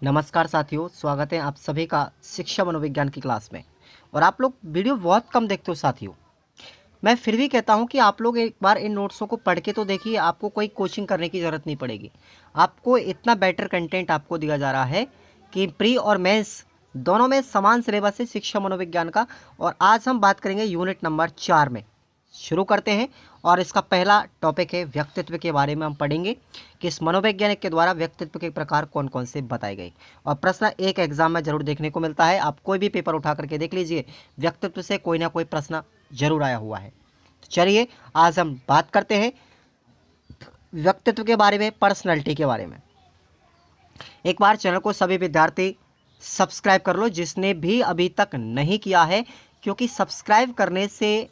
नमस्कार साथियों, स्वागत है आप सभी का शिक्षा मनोविज्ञान की क्लास में। और आप लोग वीडियो बहुत कम देखते हो साथियों। मैं फिर भी कहता हूं कि आप लोग एक बार इन नोट्सों को पढ़ के तो देखिए, आपको कोई कोचिंग करने की ज़रूरत नहीं पड़ेगी। आपको इतना बेटर कंटेंट आपको दिया जा रहा है कि प्री और मेंस दोनों में समान सिलेबस है शिक्षा मनोविज्ञान का। और आज हम बात करेंगे यूनिट नंबर 4 में। शुरू करते हैं। और इसका पहला टॉपिक है व्यक्तित्व के बारे में हम पढ़ेंगे कि इस मनोवैज्ञानिक के द्वारा व्यक्तित्व के प्रकार कौन कौन से बताए गए। और प्रश्न एक एग्जाम में जरूर देखने को मिलता है, आप कोई भी पेपर उठा करके देख लीजिए, व्यक्तित्व से कोई ना कोई प्रश्न जरूर आया हुआ है। तो चलिए आज हम बात करते हैं व्यक्तित्व के बारे में, पर्सनैलिटी के बारे में। एक बार चैनल को सभी विद्यार्थी सब्सक्राइब कर लो जिसने भी अभी तक नहीं किया है, क्योंकि सब्सक्राइब करने से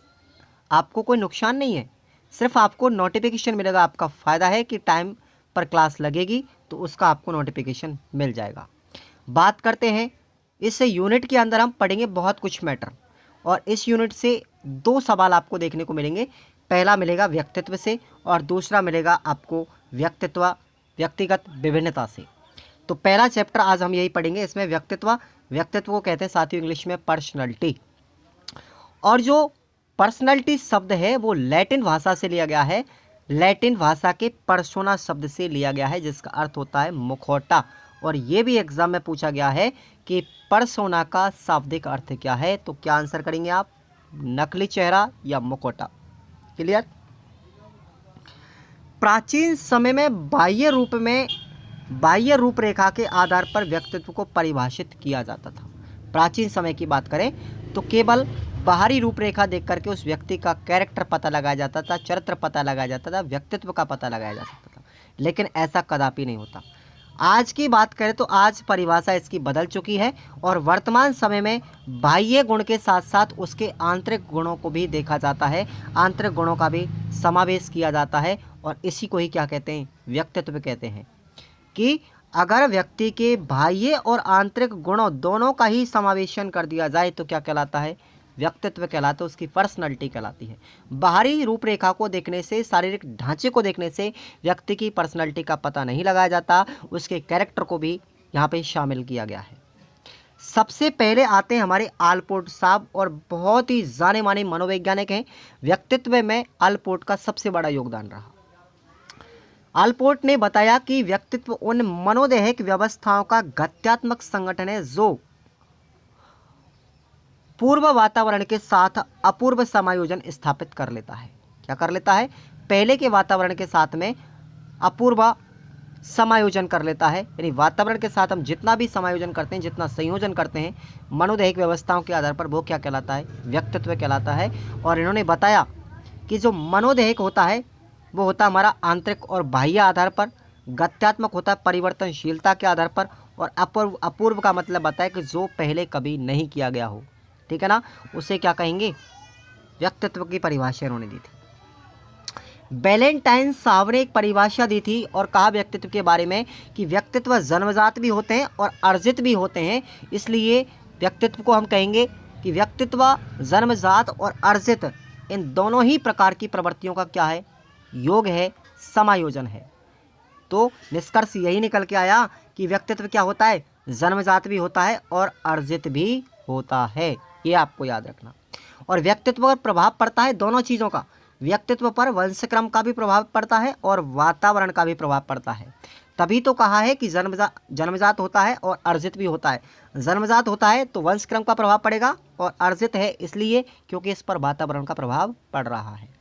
आपको कोई नुकसान नहीं है, सिर्फ आपको नोटिफिकेशन मिलेगा। आपका फ़ायदा है कि टाइम पर क्लास लगेगी तो उसका आपको नोटिफिकेशन मिल जाएगा। बात करते हैं, इस यूनिट के अंदर हम पढ़ेंगे बहुत कुछ मैटर। और इस यूनिट से दो सवाल आपको देखने को मिलेंगे। पहला मिलेगा व्यक्तित्व से और दूसरा मिलेगा आपको व्यक्तिगत विभिन्नता से। तो पहला चैप्टर आज हम यही पढ़ेंगे। इसमें व्यक्तित्व को कहते हैं साथियों इंग्लिश में पर्सनैलिटी। और जो पर्सनैलिटी शब्द है वो लैटिन भाषा से लिया गया है। लैटिन भाषा के पर्सोना शब्द से लिया गया है, जिसका अर्थ होता है मुखौटा। और ये भी एग्जाम में पूछा गया है कि पर्सोना का शाब्दिक अर्थ क्या है। तो क्या आंसर करेंगे आप? नकली चेहरा या मुखौटा। क्लियर? प्राचीन समय में बाह्य रूपरेखा के आधार पर व्यक्तित्व को परिभाषित किया जाता था। प्राचीन समय की बात करें तो केवल बाहरी रूपरेखा देख करके उस व्यक्ति का कैरेक्टर पता लगाया जाता था, चरित्र पता लगाया जाता था, व्यक्तित्व का पता लगाया जा सकता था। लेकिन ऐसा कदापि नहीं होता। आज की बात करें तो आज परिभाषा इसकी बदल चुकी है और वर्तमान समय में बाह्य गुण के साथ साथ उसके आंतरिक गुणों को भी देखा जाता है, आंतरिक गुणों का भी समावेश किया जाता है। और इसी को ही क्या कहते हैं? व्यक्तित्व कहते हैं। कि अगर व्यक्ति के बाह्य और आंतरिक गुणों दोनों का ही समावेशन कर दिया जाए तो क्या कहलाता है? व्यक्तित्व कहलाता है, उसकी पर्सनैलिटी कहलाती है। बाहरी रूपरेखा को देखने से, शारीरिक ढांचे को देखने से व्यक्ति की पर्सनैलिटी का पता नहीं लगाया जाता, उसके कैरेक्टर को भी यहाँ पे शामिल किया गया है। सबसे पहले आते हैं हमारे आलपोर्ट साहब, और बहुत ही जाने माने मनोवैज्ञानिक हैं। व्यक्तित्व में आलपोर्ट का सबसे बड़ा योगदान रहा। आलपोर्ट ने बताया कि व्यक्तित्व उन मनोदैहिक व्यवस्थाओं का गत्यात्मक संगठन है जो पूर्व वातावरण के साथ अपूर्व समायोजन स्थापित कर लेता है। क्या कर लेता है? पहले के वातावरण के साथ में अपूर्व समायोजन कर लेता है। यानी वातावरण के साथ हम जितना भी समायोजन करते हैं, जितना संयोजन करते हैं मनोदैहिक व्यवस्थाओं के आधार पर, वो क्या कहलाता है? व्यक्तित्व कहलाता है। और इन्होंने बताया कि जो मनोदैहिक होता है वो होता है हमारा आंतरिक और बाह्य आधार पर, गत्यात्मक होता है परिवर्तनशीलता के आधार पर, और अपूर्व का मतलब बताया कि जो पहले कभी नहीं किया गया हो। ठीक है ना? उसे क्या कहेंगे? व्यक्तित्व की परिभाषा इन्होंने दी थी। वैलेंटाइन साहब ने एक परिभाषा दी थी और कहा व्यक्तित्व के बारे में कि व्यक्तित्व जन्मजात भी होते हैं और अर्जित भी होते हैं। इसलिए व्यक्तित्व को हम कहेंगे कि व्यक्तित्व जन्मजात और अर्जित, इन दोनों ही प्रकार की प्रवृत्तियों का क्या है? योग है, समायोजन है। तो निष्कर्ष यही निकल के आया कि व्यक्तित्व क्या होता है? जन्मजात भी होता है और अर्जित भी होता है। ये आपको याद रखना। और व्यक्तित्व पर प्रभाव पड़ता है दोनों चीज़ों का। व्यक्तित्व पर वंशक्रम का भी प्रभाव पड़ता है और वातावरण का भी प्रभाव पड़ता है। तभी तो कहा है कि जन्मजात होता है और अर्जित भी होता है। जन्मजात होता है तो वंशक्रम का प्रभाव पड़ेगा, और अर्जित है इसलिए क्योंकि इस पर वातावरण का प्रभाव पड़ रहा है।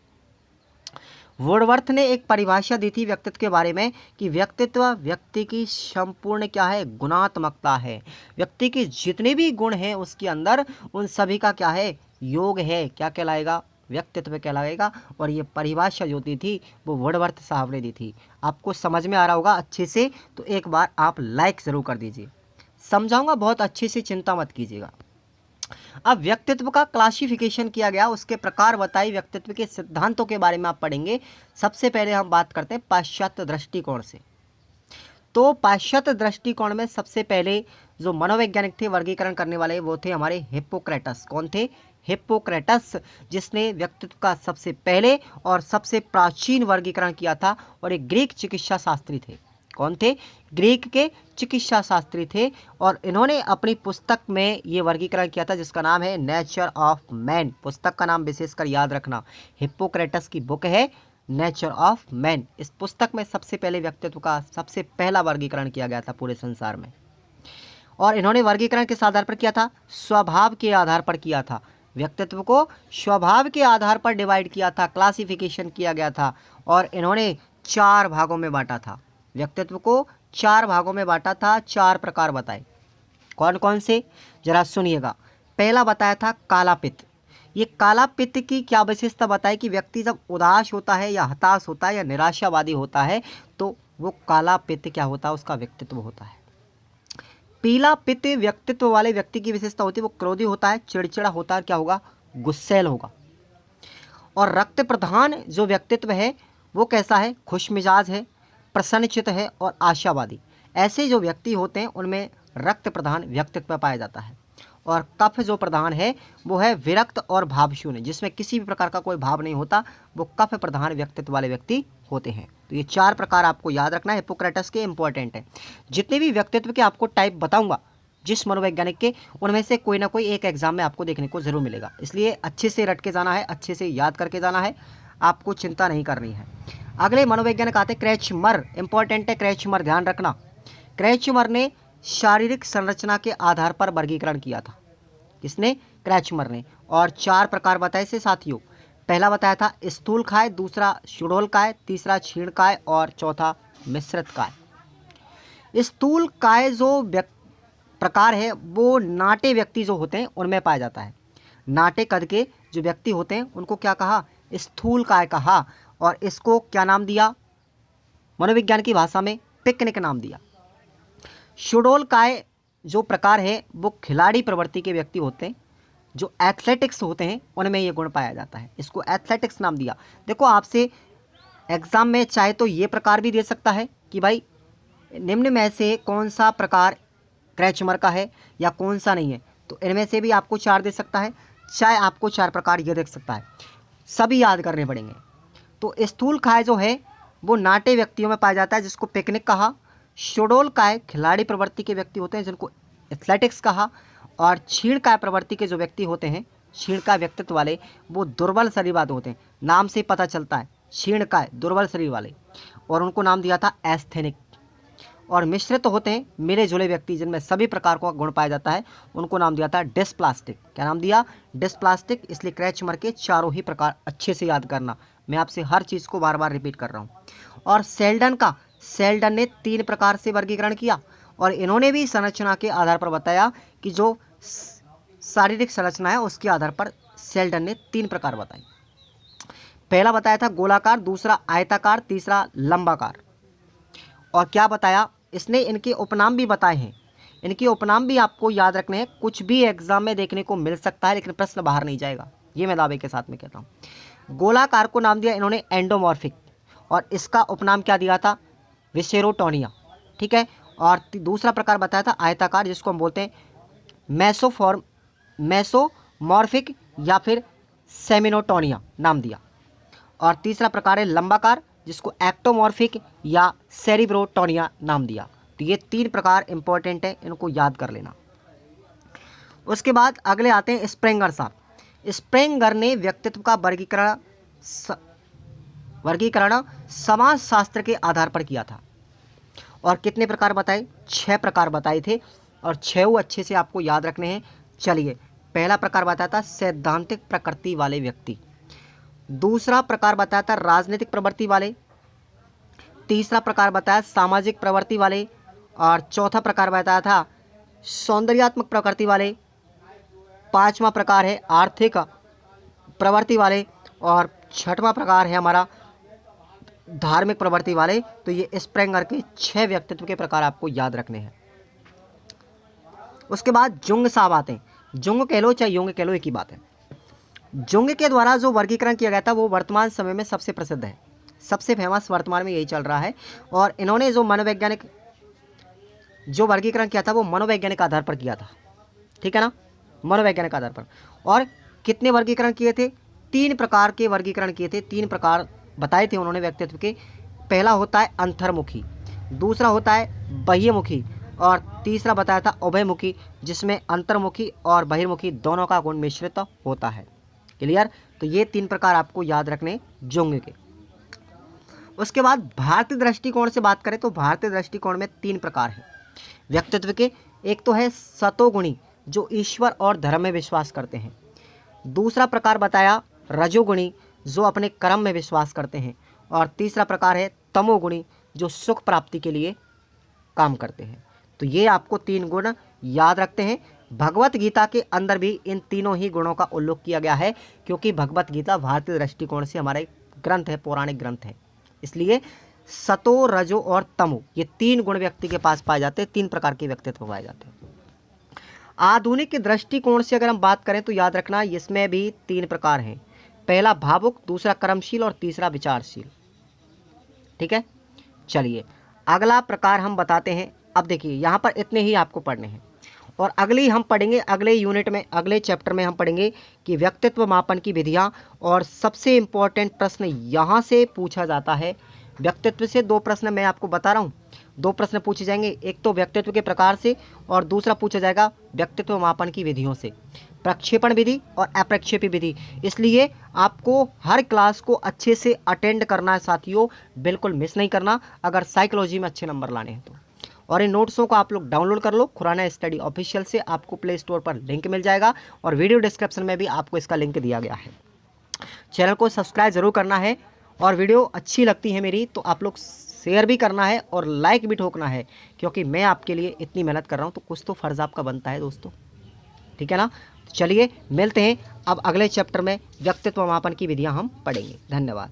वुडवर्थ ने एक परिभाषा दी थी व्यक्तित्व के बारे में कि व्यक्तित्व व्यक्ति की संपूर्ण क्या है? गुणात्मकता है। व्यक्ति के जितने भी गुण हैं उसके अंदर, उन सभी का क्या है? योग है। क्या कहलाएगा? व्यक्तित्व कहलाएगा। और ये परिभाषा जो दी थी वो वुडवर्थ साहब ने दी थी। आपको समझ में आ रहा होगा अच्छे से, तो एक बार आप लाइक ज़रूर कर दीजिए। समझाऊंगा बहुत अच्छे से, चिंता मत कीजिएगा। अब व्यक्तित्व का क्लासिफिकेशन किया गया, उसके प्रकार बताई, व्यक्तित्व के सिद्धांतों के बारे में आप पढ़ेंगे। सबसे पहले हम बात करते हैं पाश्चात्य दृष्टिकोण से। तो पाश्चात्य दृष्टिकोण में सबसे पहले जो मनोवैज्ञानिक थे वर्गीकरण करने वाले, वो थे हमारे हिप्पोक्रेटस। कौन थे? हिप्पोक्रेटस, जिसने व्यक्तित्व का सबसे पहले और सबसे प्राचीन वर्गीकरण किया था, और एक ग्रीक चिकित्सा शास्त्री थे। कौन थे? ग्रीक के चिकित्सा शास्त्री थे और इन्होंने अपनी पुस्तक में ये वर्गीकरण किया था जिसका नाम है नेचर ऑफ मैन। पुस्तक का नाम विशेषकर याद रखना, हिप्पोक्रेटस की बुक है नेचर ऑफ मैन। इस पुस्तक में सबसे पहले व्यक्तित्व का सबसे पहला वर्गीकरण किया गया था पूरे संसार में। और इन्होंने वर्गीकरण किस आधार पर किया था? स्वभाव के आधार पर किया था। व्यक्तित्व को स्वभाव के आधार पर डिवाइड किया था, क्लासिफिकेशन किया गया था और इन्होंने 4 भागों में बांटा था। व्यक्तित्व को 4 भागों में बांटा था, 4 प्रकार बताए। कौन कौन से? जरा सुनिएगा। पहला बताया था काला पित्त। ये काला पित्त की क्या विशेषता बताई कि व्यक्ति जब उदास होता है या हताश होता है या निराशावादी होता है तो वो काला पित्त क्या होता है? उसका व्यक्तित्व होता है। पीला पित्त व्यक्तित्व वाले व्यक्ति की विशेषता होती है, वो क्रोधी होता है, चिड़चिड़ा होता है, क्या होगा? गुस्सैल होगा। और रक्त प्रधान जो व्यक्तित्व है वो कैसा है? खुश मिजाज है, प्रसन्नचित्त है और आशावादी। ऐसे जो व्यक्ति होते हैं उनमें रक्त प्रधान व्यक्तित्व पाया जाता है। और कफ जो प्रधान है वो है विरक्त और भावशून्य, जिसमें किसी भी प्रकार का कोई भाव नहीं होता, वो कफ प्रधान व्यक्तित्व वाले व्यक्ति होते हैं। तो ये 4 प्रकार आपको याद रखना है, हिप्पोक्रेटस के इंपॉर्टेंट है। जितने भी व्यक्तित्व के आपको टाइप बताऊंगा जिस मनोवैज्ञानिक के, उनमें से कोई ना कोई एक एग्जाम में आपको देखने को जरूर मिलेगा, इसलिए अच्छे से रट के जाना है, अच्छे से याद करके जाना है, आपको चिंता नहीं करनी है। अगले मनोवैज्ञानिक आते क्रेचमर, इंपॉर्टेंट है क्रेचमर, ध्यान रखना। क्रेचमर ने शारीरिक संरचना के आधार पर वर्गीकरण किया था। किसने? क्रेचमर ने। और 4 प्रकार बताए से साथियों। पहला बताया था स्थूलकाय, दूसरा सुडोलकाय, तीसरा क्षीणकाय और चौथा मिश्रितकाय। स्थूलकाय जो प्रकार है वो नाटे व्यक्ति जो होते हैं उनमें पाया जाता है। नाटे कद के जो व्यक्ति होते हैं उनको क्या कहा? स्थूलकाय कहा। और इसको क्या नाम दिया? मनोविज्ञान की भाषा में पिकनिक नाम दिया। सुडोलकाय जो प्रकार है वो खिलाड़ी प्रवृत्ति के व्यक्ति होते हैं, जो एथलेटिक्स होते हैं उनमें ये गुण पाया जाता है, इसको एथलेटिक्स नाम दिया। देखो आपसे एग्जाम में चाहे तो ये प्रकार भी दे सकता है कि भाई निम्न में से कौन सा प्रकार क्रेचमर का है या कौन सा नहीं है, तो इनमें से भी आपको 4 दे सकता है, चाहे आपको 4 प्रकार ये देख सकता है, सभी याद करने पड़ेंगे। तो स्थूलकाय जो है वो नाटे व्यक्तियों में पाया जाता है जिसको पिकनिक कहा। सुडोलकाय खिलाड़ी प्रवृत्ति के व्यक्ति होते हैं जिनको एथलेटिक्स कहा। और क्षीणकाय प्रवृत्ति के जो व्यक्ति होते हैं, क्षीणकाय व्यक्तित्व वाले, वो दुर्बल शरीर वाले होते हैं, नाम से पता चलता है क्षीणकाय दुर्बल शरीर वाले, और उनको नाम दिया था एस्थेनिक। और मिश्रित होते हैं मिले जुले व्यक्ति जिनमें सभी प्रकार का गुण पाया जाता है, उनको नाम दिया था डिस्प्लास्टिक। क्या नाम दिया? डिस्प्लास्टिक। इसलिए क्रेचमर के 4 ही प्रकार अच्छे से याद करना, मैं आपसे हर चीज़ को बार बार रिपीट कर रहा हूँ। और सेल्डन ने 3 प्रकार से वर्गीकरण किया और इन्होंने भी संरचना के आधार पर बताया कि जो शारीरिक संरचना है उसके आधार पर सेल्डन ने 3 प्रकार बताए। पहला बताया था गोलाकार, दूसरा आयताकार, तीसरा लंबाकार। और क्या बताया इसने? इनके उपनाम भी बताए हैं। इनके उपनाम भी आपको याद रखने हैं, कुछ भी एग्जाम में देखने को मिल सकता है लेकिन प्रश्न बाहर नहीं जाएगा, ये मैं दावे के साथ में कहता हूँ। गोलाकार को नाम दिया इन्होंने एंडोमॉर्फिक, और इसका उपनाम क्या दिया था? विसेरोटोनिया, ठीक है। और दूसरा प्रकार बताया था आयताकार, जिसको हम बोलते हैं मेसोमॉर्फिक या फिर सेमिनोटोनिया नाम दिया। और तीसरा प्रकार है लंबाकार, जिसको एक्टोमॉर्फिक या सेरिब्रोटोनिया नाम दिया। तो ये 3 प्रकार इंपॉर्टेंट है, इनको याद कर लेना। उसके बाद अगले आते हैं स्प्रेंगर साहब। स्प्रेंगर ने व्यक्तित्व का वर्गीकरण समाजशास्त्र के आधार पर किया था। और कितने प्रकार बताए? 6 प्रकार बताए थे और 6 अच्छे से आपको याद रखने हैं। चलिए, पहला प्रकार बताया था सैद्धांतिक प्रकृति वाले व्यक्ति, दूसरा प्रकार बताया था राजनीतिक प्रवृत्ति वाले, तीसरा प्रकार बताया सामाजिक प्रवृत्ति वाले, और चौथा प्रकार बताया था सौंदर्यात्मक प्रकृति वाले, पांचवा प्रकार है आर्थिक प्रवृत्ति वाले, और छठवां प्रकार है हमारा धार्मिक प्रवृत्ति वाले। तो ये स्प्रेंगर के 6 व्यक्तित्व के प्रकार आपको याद रखने हैं। उसके बाद जुंग साहब आते हैं। जुंग कह लो चाहे युंग कह लो, एक ही बात है। जुंग के द्वारा जो वर्गीकरण किया गया था वो वर्तमान समय में सबसे प्रसिद्ध है, सबसे फेमस वर्तमान में यही चल रहा है। और इन्होंने जो मनोवैज्ञानिक जो वर्गीकरण किया था वो मनोवैज्ञानिक आधार पर किया था, ठीक है ना, मनोवैज्ञानिक आधार पर। और कितने वर्गीकरण किए थे? 3 प्रकार के वर्गीकरण किए थे, 3 प्रकार बताए थे उन्होंने व्यक्तित्व के। पहला होता है अंतर्मुखी, दूसरा होता है बाह्यमुखी और तीसरा बताया था उभयमुखी, जिसमें अंतर्मुखी और बहिर्मुखी दोनों का गुण मिश्रित होता है। क्लियर? तो ये 3 प्रकार आपको याद रखने जोंगे के। उसके बाद भारतीय दृष्टिकोण से बात करें तो भारतीय दृष्टिकोण में 3 प्रकार हैं व्यक्तित्व के। एक तो है सतोगुणी जो ईश्वर और धर्म में विश्वास करते हैं। दूसरा प्रकार बताया रजोगुणी जो अपने कर्म में विश्वास करते हैं। और तीसरा प्रकार है तमोगुणी जो सुख प्राप्ति के लिए काम करते हैं। तो ये आपको 3 गुण याद रखते हैं। भगवत गीता के अंदर भी इन तीनों ही गुणों का उल्लेख किया गया है, क्योंकि भगवत गीता भारतीय दृष्टिकोण से हमारा एक ग्रंथ है, पौराणिक ग्रंथ है। इसलिए सतो, रजो और तमो ये 3 गुण व्यक्ति के पास पाए जाते हैं, 3 प्रकार के व्यक्तित्व पाए जाते हैं। आधुनिक दृष्टिकोण से अगर हम बात करें तो याद रखना इसमें भी 3 प्रकार हैं। पहला भावुक, दूसरा कर्मशील और तीसरा विचारशील। ठीक है, चलिए अगला प्रकार हम बताते हैं। अब देखिए यहाँ पर इतने ही आपको पढ़ने हैं और अगली हम पढ़ेंगे, अगले यूनिट में, अगले चैप्टर में हम पढ़ेंगे कि व्यक्तित्व मापन की विधियाँ। और सबसे इम्पोर्टेंट प्रश्न यहाँ से पूछा जाता है। व्यक्तित्व से 2 प्रश्न मैं आपको बता रहा हूँ, 2 प्रश्न पूछे जाएंगे। एक तो व्यक्तित्व के प्रकार से और दूसरा पूछा जाएगा व्यक्तित्व मापन की विधियों से, प्रक्षेपण विधि और अप्रक्षेपी विधि। इसलिए आपको हर क्लास को अच्छे से अटेंड करना है साथियों, बिल्कुल मिस नहीं करना अगर साइकोलॉजी में अच्छे नंबर लाने हैं तो। और इन नोट्सों को आप लोग डाउनलोड कर लो खुराना स्टडी ऑफिशियल से, आपको प्ले स्टोर पर लिंक मिल जाएगा और वीडियो डिस्क्रिप्शन में भी आपको इसका लिंक दिया गया है। चैनल को सब्सक्राइब जरूर करना है और वीडियो अच्छी लगती है मेरी तो आप लोग शेयर भी करना है और लाइक भी ठोकना है, क्योंकि मैं आपके लिए इतनी मेहनत कर रहा हूँ तो कुछ तो फ़र्ज़ आपका बनता है दोस्तों। ठीक है ना? चलिए मिलते हैं अब अगले चैप्टर में, व्यक्तित्व मापन की विधियाँ हम पढ़ेंगे। धन्यवाद।